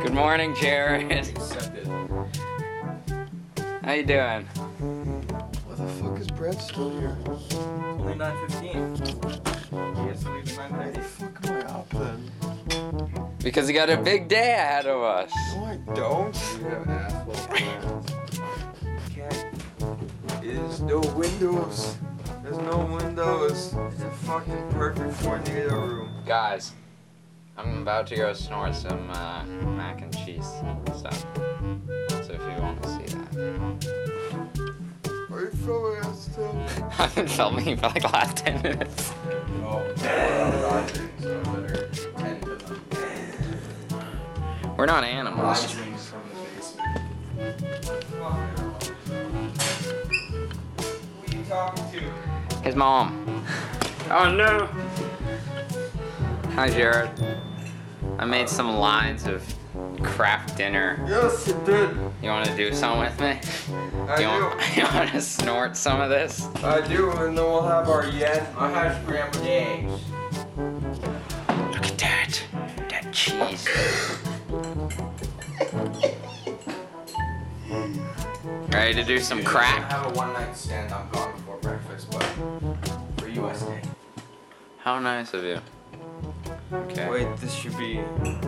Good morning, Jared. Accepted. How you doing? What the fuck is Brett still here? It's only 9:15. He has to leave at 9:30. Why the fuck am I up then? Because you got a big day ahead of us. No, I don't. You have an asshole. There's no windows. There's no windows. It's a fucking perfect tornado room. Guys, I'm about to go snort some mac and cheese stuff. So if you want to see that. Are you filming us still? I've been filming for like the last 10 minutes. Oh, so better tend to them. We're not animals. Streams from the basement. Who are you talking to? His mom. Oh no! Hi, Jared. I made some lines of craft dinner. Yes, you did. You want to do some with me? I do. You want to snort some of this? I do, and then we'll have our yen. I have scrambled eggs. Look at that. That cheese. Ready to do some crack? I have a one-night stand. I'm gone before breakfast, but for US Day. How nice of you. Okay. Wait, this should be cool.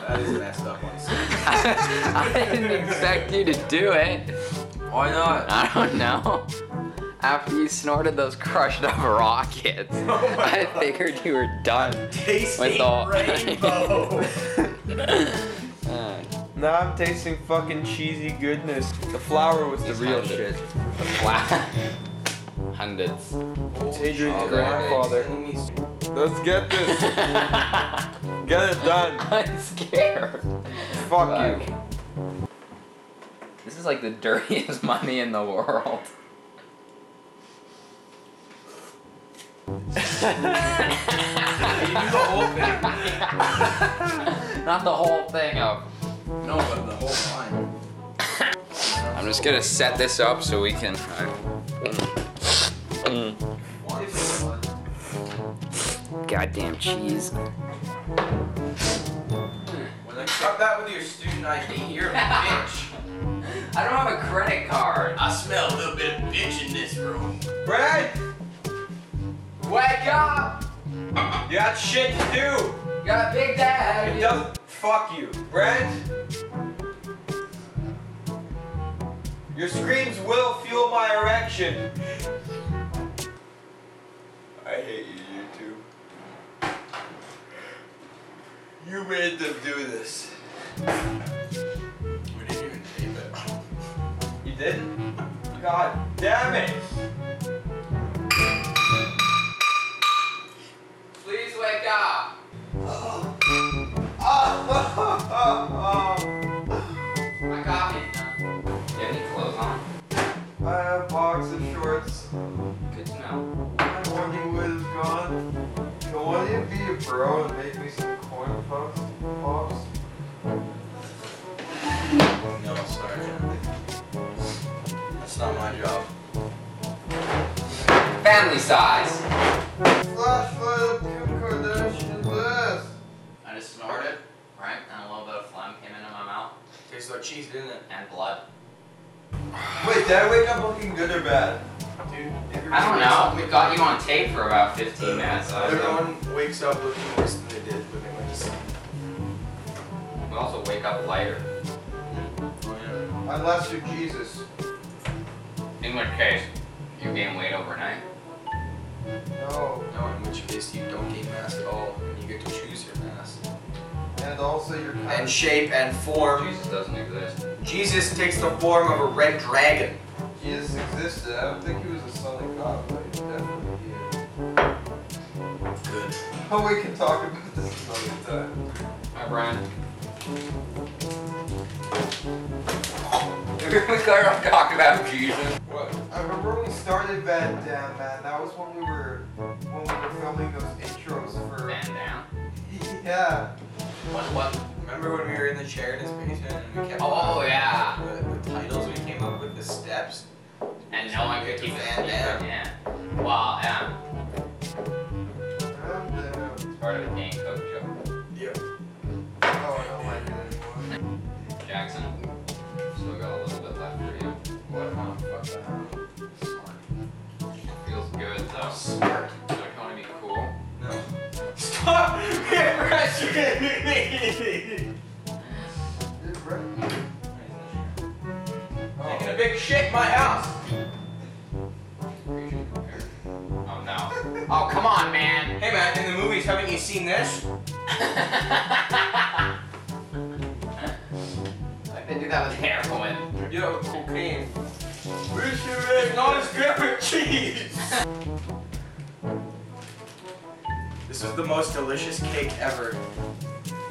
That is messed up on set. I didn't expect you to do it. Why not? I don't know. After you snorted those crushed up rockets, I figured you were done with the rainbow. Now I'm tasting fucking cheesy goodness. The flour was the real shit. The flat. Hundreds. It's Adrian's grandfather. Let's get this. Get it done. I'm scared. Fuck you. This is like the dirtiest money in the world. You do the whole thing. Not the whole thing of. No, but the whole line. I'm just gonna set this up so we can. Goddamn cheese. When I cut that with your student ID, you're a bitch. I don't have a credit card. I smell a little bit of bitch in this room. Brad! Wake up! You got shit to do! You got a big dad. It doesn't. Fuck you. Brad! Your screams will fuel my erection. I hate you, YouTube. You made them do this. We didn't even tape it. You didn't? God damn it! Please wake up. My coffee's done. Do you have any clothes on? I have boxer shorts. Good to know. My morning wood is gone. So why don't you be a bro and make me some corn puffs? No, Sergeant. That's not my job. Family size. Flashlight of Kim Kardashian this. I just snorted, right? And a little bit of phlegm came into my mouth. Tastes like cheese, didn't it? And blood. Wait, did I wake up looking good or bad? Dude, I don't know. We got you on tape for about 15 minutes. So everyone wakes up looking worse than they did when they went to sleep. we also wake up lighter. Oh, yeah. Unless you're Jesus. In which case, you gain weight overnight. No, in which case you don't gain mass at all, and you get to choose your mass. And also your kind and shape and form. Jesus doesn't exist. Jesus takes the form of a red dragon. Jesus existed. I don't think he was a son of God, but he definitely did. Good. Oh, we can talk about this another time. Hi, Brian. We gotta talk about Jesus. What? I remember when we started Van Dam, man. That was when we were filming those intros for Van Dam? Yeah. What? Remember when we were in the chair in his basement and we kept Oh, yeah. the titles we came up with, the steps? And no one could keep it Fan down. Yeah. Well, yeah. It's part of a Dane Cook joke. Yep. Oh, I don't like it anymore. Jackson, still got a little bit left for you. What? Fuck that. Smart. Feels good though. Smart. Don't you want to be cool? No. Stop pressuring me! Taking a big shit in my house. Oh no. Oh, come on, man. Hey man, in the movies, haven't you seen this? Like they do that with heroin. Yeah, with cocaine. It's not as good with cheese. This was the most delicious cake ever.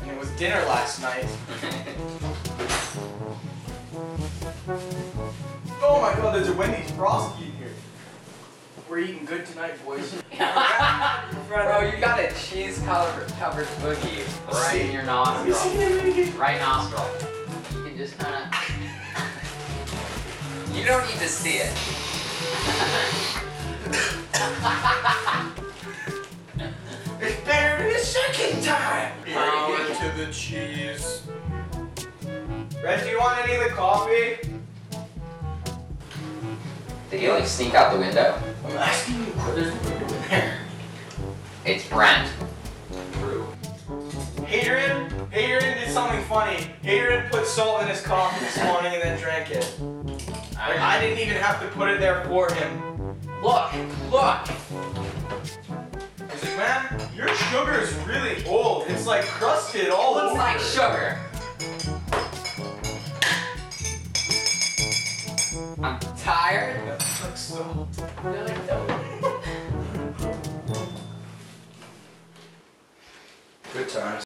And it was dinner last night. Oh my god, there's a Wendy's Frosty in here. We're eating good tonight, boys. Bro, you got a cheese-covered boogie right in your nostril. Right nostril. You can just kind of... You don't need to see it. It's better the second time! Power to the cheese. Red, do you want any of the coffee? Did you like sneak out the window? I'm asking you, what is the window in there? It's Brent. True. Hadrian did something funny. Hadrian put salt in his coffee this morning and then drank it. Like, I didn't even have to put it there for him. Look! He's like, man, your sugar is really old. It's like crusted all over. Looks like sugar. I'm tired. That sucks so. Good times.